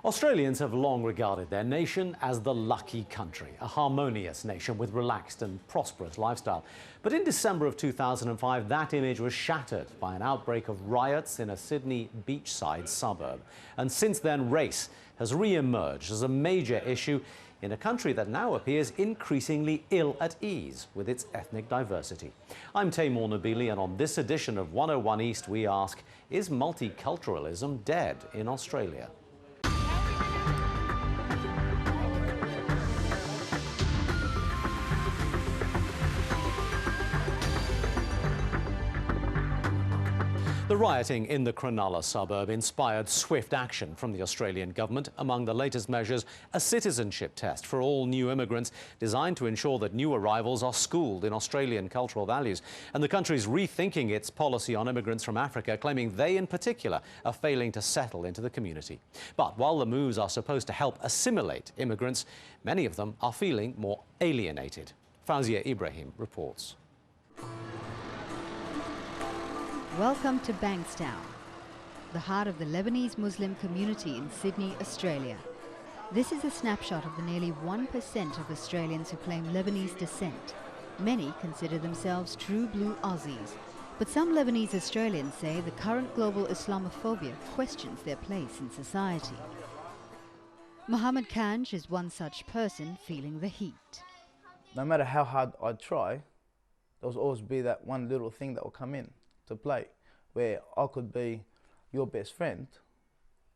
Australians have long regarded their nation as the lucky country, a harmonious nation with relaxed and prosperous lifestyle. But in December of 2005, that image was shattered by an outbreak of riots in a Sydney beachside suburb. And since then, race has re-emerged as a major issue in a country that now appears increasingly ill at ease with its ethnic diversity. I'm Taimur Nabili, and on this edition of 101 East, we ask, is multiculturalism dead in Australia? The rioting in the Cronulla suburb inspired swift action from the Australian government. Among the latest measures, a citizenship test for all new immigrants designed to ensure that new arrivals are schooled in Australian cultural values. And the country's rethinking its policy on immigrants from Africa, claiming they in particular are failing to settle into the community. But while the moves are supposed to help assimilate immigrants, many of them are feeling more alienated. Fawzia Ibrahim reports. Welcome to Bankstown, the heart of the Lebanese Muslim community in Sydney, Australia. This is a snapshot of the nearly 1% of Australians who claim Lebanese descent. Many consider themselves true blue Aussies, but some Lebanese Australians say the current global Islamophobia questions their place in society. Mohammed Kanj is one such person feeling the heat. No matter how hard I try, there'll always be that one little thing that will come in to play, where I could be your best friend,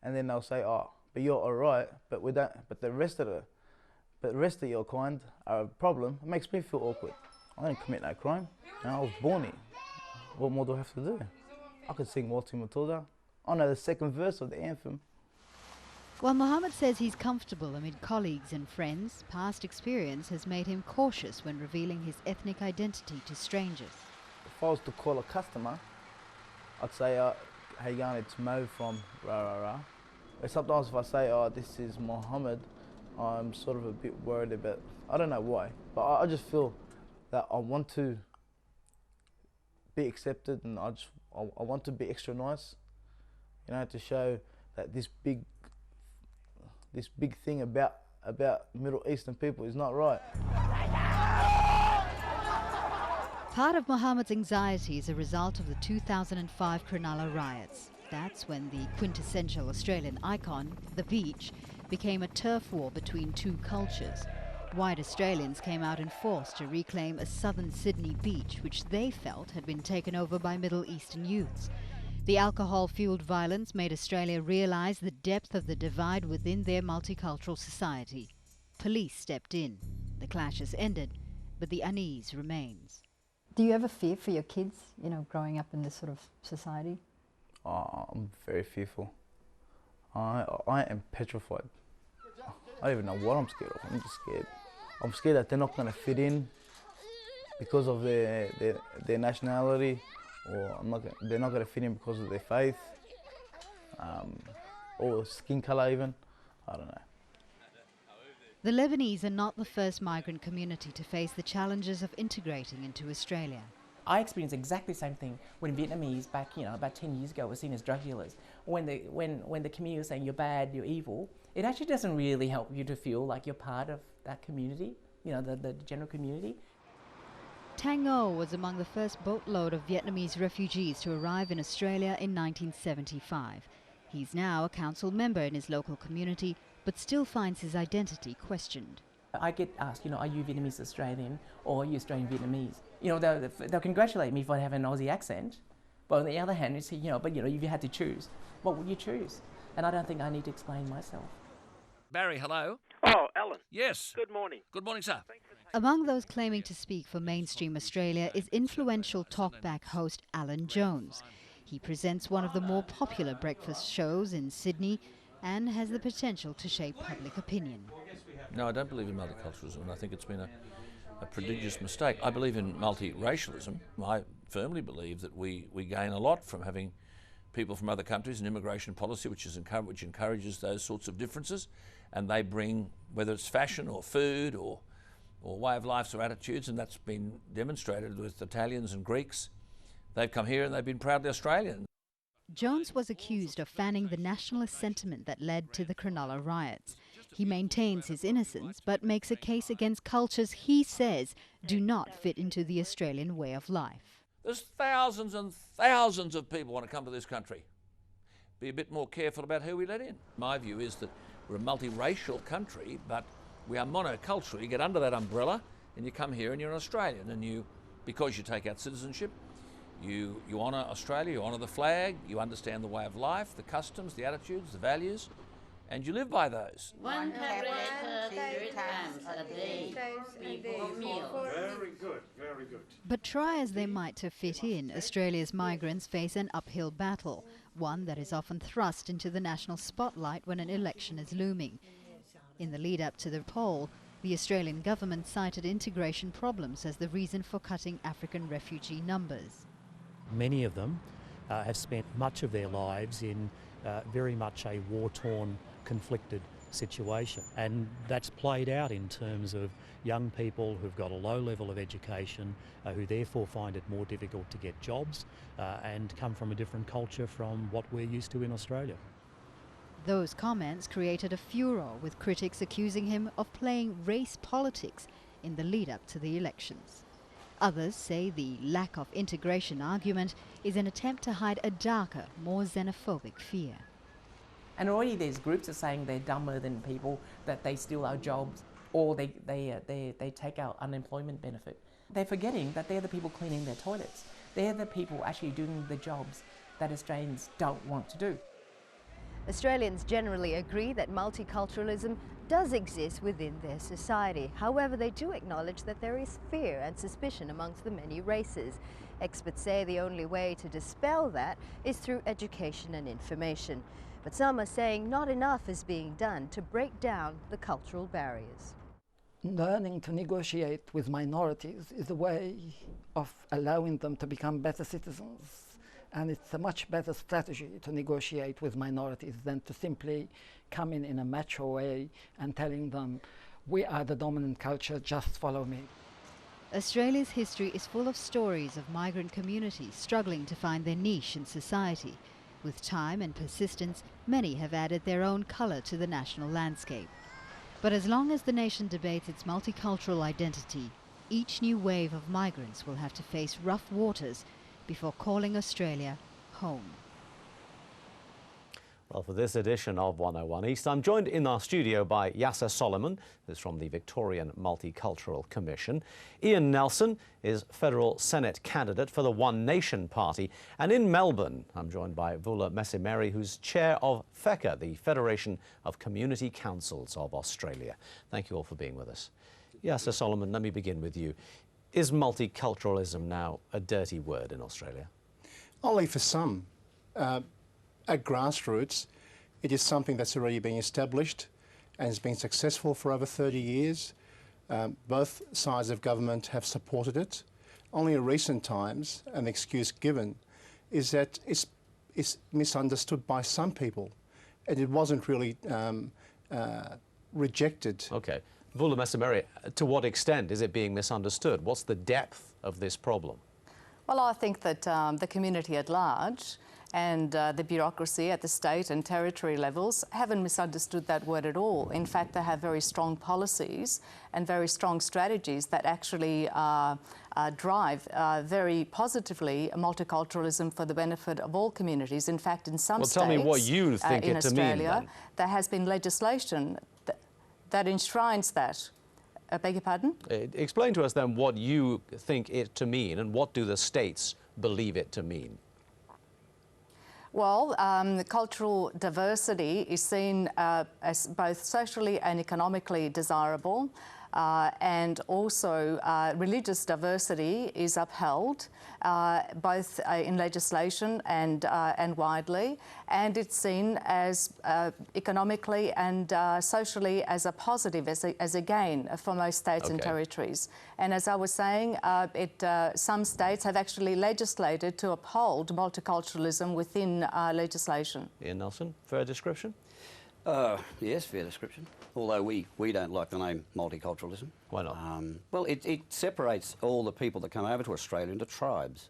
and then they'll say, "Oh, but you're all right, but we don't. But the rest of your kind are a problem." It makes me feel awkward. I didn't commit no crime. I was born here. What more do I have to do? I could sing Waltzing Matilda. I know the second verse of the anthem. While Mohammed says he's comfortable amid colleagues and friends, past experience has made him cautious when revealing his ethnic identity to strangers. If I was to call a customer, I'd say, "How you going? It's Mo from rah rah rah." But sometimes if I say, "Oh, this is Mohammed," I'm sort of a bit worried about. I don't know why, but I just feel that I want to be accepted, and I want to be extra nice, to show that this big thing about Middle Eastern people is not right. Part of Mohammed's anxiety is a result of the 2005 Cronulla riots. That's when the quintessential Australian icon, the beach, became a turf war between two cultures. White Australians came out in force to reclaim a southern Sydney beach, which they felt had been taken over by Middle Eastern youths. The alcohol-fueled violence made Australia realise the depth of the divide within their multicultural society. Police stepped in. The clashes ended, but the unease remains. Do you ever fear for your kids, growing up in this sort of society? I'm very fearful. I am petrified. I don't even know what I'm scared of. I'm just scared. I'm scared that they're not going to fit in because of their nationality, or they're not going to fit in because of their faith, or skin colour even. I don't know. The Lebanese are not the first migrant community to face the challenges of integrating into Australia. I experienced exactly the same thing when Vietnamese back, about 10 years ago were seen as drug dealers. When the community was saying you're bad, you're evil, it actually doesn't really help you to feel like you're part of that community, the general community. Tang O was among the first boatload of Vietnamese refugees to arrive in Australia in 1975. He's now a council member in his local community, but still finds his identity questioned. I get asked, are you Vietnamese Australian or are you Australian Vietnamese? They'll congratulate me if I have an Aussie accent, but on the other hand, it's, if you had to choose, what would you choose? And I don't think I need to explain myself. Barry, hello. Oh, Alan. Yes. Good morning. Good morning, sir. Among those claiming to speak for mainstream Australia is influential talkback host Alan Jones. He presents one of the more popular breakfast shows in Sydney and has the potential to shape public opinion. No, I don't believe in multiculturalism, and I think it's been a prodigious mistake. I believe in multiracialism. I firmly believe that we gain a lot from having people from other countries, and immigration policy which encourages those sorts of differences, and they bring, whether it's fashion or food or way of life or attitudes, and that's been demonstrated with Italians and Greeks. They've come here and they've been proudly Australian. Jones was accused of fanning the nationalist sentiment that led to the Cronulla riots. He maintains his innocence, but makes a case against cultures he says do not fit into the Australian way of life. There's thousands and thousands of people want to come to this country. Be a bit more careful about who we let in. My view is that we're a multiracial country, but we are monocultural. You get under that umbrella and you come here and you're an Australian, and because you take out citizenship, you honour Australia, you honour the flag, you understand the way of life, the customs, the attitudes, the values, and you live by those. One tablet 3 times a day before meals. Very good, very good. But try as they might to fit in, Australia's migrants face an uphill battle, one that is often thrust into the national spotlight when an election is looming. In the lead up to the poll, the Australian government cited integration problems as the reason for cutting African refugee numbers. Many of them have spent much of their lives in very much a war-torn, conflicted situation, and that's played out in terms of young people who've got a low level of education, who therefore find it more difficult to get jobs and come from a different culture from what we're used to in Australia. Those comments created a furor, with critics accusing him of playing race politics in the lead up to the elections. Others say the lack of integration argument is an attempt to hide a darker, more xenophobic fear. And already there's groups that are saying they're dumber than people, that they steal our jobs, or they take our unemployment benefit. They're forgetting that they're the people cleaning their toilets. They're the people actually doing the jobs that Australians don't want to do. Australians generally agree that multiculturalism does exist within their society. However, they do acknowledge that there is fear and suspicion amongst the many races. Experts say the only way to dispel that is through education and information. But some are saying not enough is being done to break down the cultural barriers. Learning to negotiate with minorities is a way of allowing them to become better citizens. And it's a much better strategy to negotiate with minorities than to simply come in a macho way and telling them, we are the dominant culture, just follow me. Australia's history is full of stories of migrant communities struggling to find their niche in society. With time and persistence, many have added their own colour to the national landscape. But as long as the nation debates its multicultural identity, each new wave of migrants will have to face rough waters before calling Australia home. Well, for this edition of 101 East, I'm joined in our studio by Yasser Solomon, who's from the Victorian Multicultural Commission. Ian Nelson is federal Senate candidate for the One Nation Party. And in Melbourne, I'm joined by Vula Messimeri, who's chair of FECA, the Federation of Community Councils of Australia. Thank you all for being with us. Yasser Solomon, let me begin with you. Is multiculturalism now a dirty word in Australia? Only for some. At grassroots, it is something that's already been established and has been successful for over 30 years. Both sides of government have supported it. Only in recent times, an excuse given is that it's misunderstood by some people, and it wasn't really rejected. Okay. Vula Messimeri, to what extent is it being misunderstood? What's the depth of this problem? Well, I think that the community at large and the bureaucracy at the state and territory levels haven't misunderstood that word at all. In fact, they have very strong policies and very strong strategies that actually drive very positively multiculturalism for the benefit of all communities. In fact, in some states, tell me what you think in it to mean, Australia, then. there has been legislation that enshrines that. I beg your pardon? Explain to us then what you think it to mean, and what do the states believe it to mean? Well, cultural diversity is seen as both socially and economically desirable, and also religious diversity is upheld both in legislation and widely, and it's seen as economically and socially as a positive, as a gain for most states and territories. And as I was saying, some states have actually legislated to uphold multiculturalism within legislation. Ian Nelson, fair description? Yes, fair description. Although we don't like the name multiculturalism. Why not? Well, it separates all the people that come over to Australia into tribes.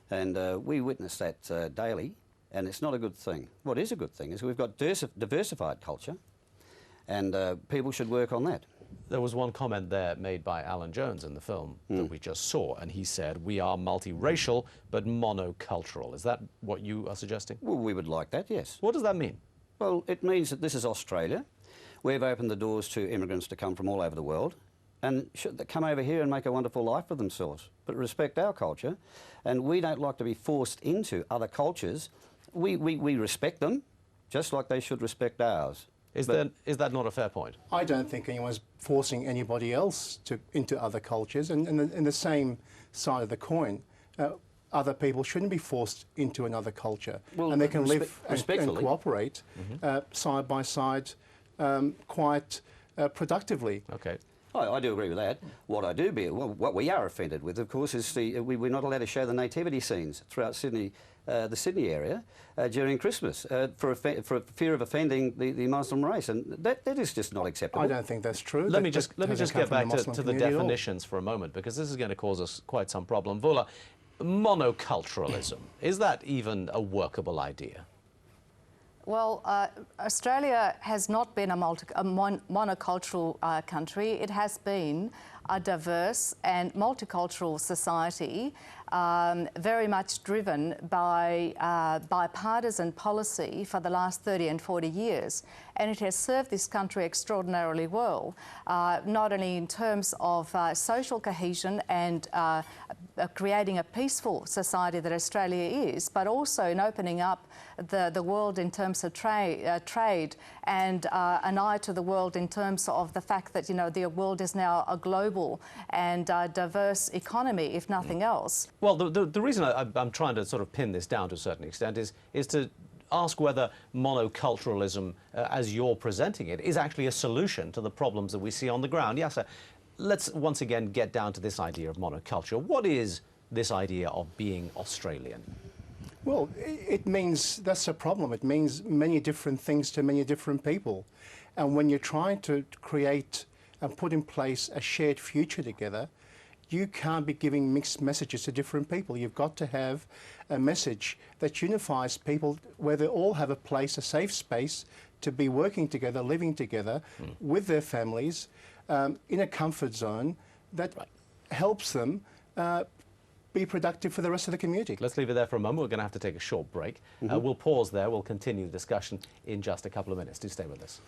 And we witness that daily. and it's not a good thing. What is a good thing is we've got diversified culture, and people should work on that. There was one comment there made by Alan Jones in the film that we just saw, and he said, we are multiracial but monocultural. Is that what you are suggesting? Well, we would like that, yes. What does that mean? Well, it means that this is Australia. We've opened the doors to immigrants to come from all over the world, and should they come over here and make a wonderful life for themselves, but respect our culture. And we don't like to be forced into other cultures. We respect them, just like they should respect ours. Is that not a fair point? I don't think anyone's forcing anybody else into other cultures, and in the same side of the coin, other people shouldn't be forced into another culture, and they can live and cooperate side by side quite productively. Okay. I do agree with that. What I do what we are offended with, of course, is we're not allowed to show the nativity scenes throughout Sydney, the Sydney area, during Christmas for fear of offending the Muslim race, and that is just not acceptable. I don't think that's true. Let me just get back to the definitions for a moment, because this is going to cause us quite some problem. Voula, monoculturalism, is that even a workable idea? Well, Australia has not been a monocultural country. It has been a diverse and multicultural society, very much driven by bipartisan policy for the last 30 and 40 years. And it has served this country extraordinarily well, not only in terms of social cohesion and creating a peaceful society that Australia is, but also in opening up the world in terms of trade and an eye to the world in terms of the fact that, you know, the world is now a global and diverse economy, if nothing else. Well, the reason I'm trying to sort of pin this down to a certain extent is to ask whether monoculturalism, as you're presenting it, is actually a solution to the problems that we see on the ground. Yes, let's once again get down to this idea of monoculture. What is this idea of being Australian? Well, it means, that's a problem. It means many different things to many different people. And when you're trying to create and put in place a shared future together, you can't be giving mixed messages to different people. You've got to have a message that unifies people, where they all have a place, a safe space to be working together, living together with their families in a comfort zone that helps them be productive for the rest of the community. Let's leave it there for a moment. We're going to have to take a short break. We'll pause there. We'll continue the discussion in just a couple of minutes. Do stay with us.